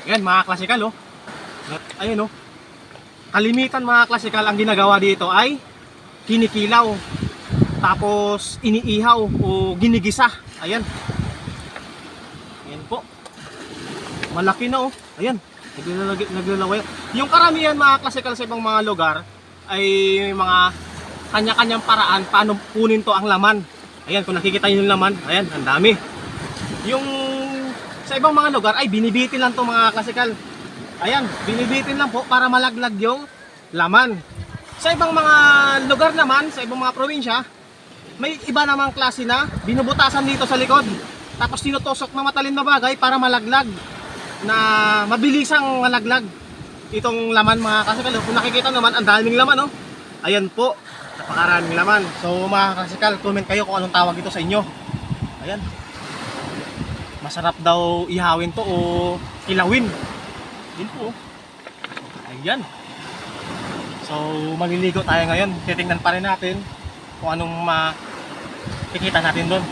Ayan mga klasikal oh. Ayun oh. Kalimitan mga klasikal ang ginagawa dito ay kinikilaw. Tapos iniihaw o ginigisa. Ayan. Ayan po. Malaki na oh. Ayan. Naglalaway. Yung karamihan mga klasikal sa ibang mga lugar ay mga kanya-kanyang paraan paano kunin to ang laman. Ayan, kung nakikita nyo yung laman, ayan, ang dami. Yung sa ibang mga lugar ay binibitin lang to mga klasikal. Ayan, binibitin lang po para malaglag yung laman. Sa ibang mga lugar naman, sa ibang mga probinsya, may iba namang klase na binubutasan dito sa likod. Tapos tinutusok na matalim na bagay para malaglag. Na mabilisang malaglag itong laman mga klasikal. Kung nakikita naman, ang daming laman oh. Ayan po, napakaraming laman. So mga klasikal, comment kayo kung anong tawag ito sa inyo. Ayan. Masarap daw ihawin to o kilawin. Yun po. Ayan. So maliligo tayo ngayon. Titingnan pa rin natin kung anong makikita natin doon.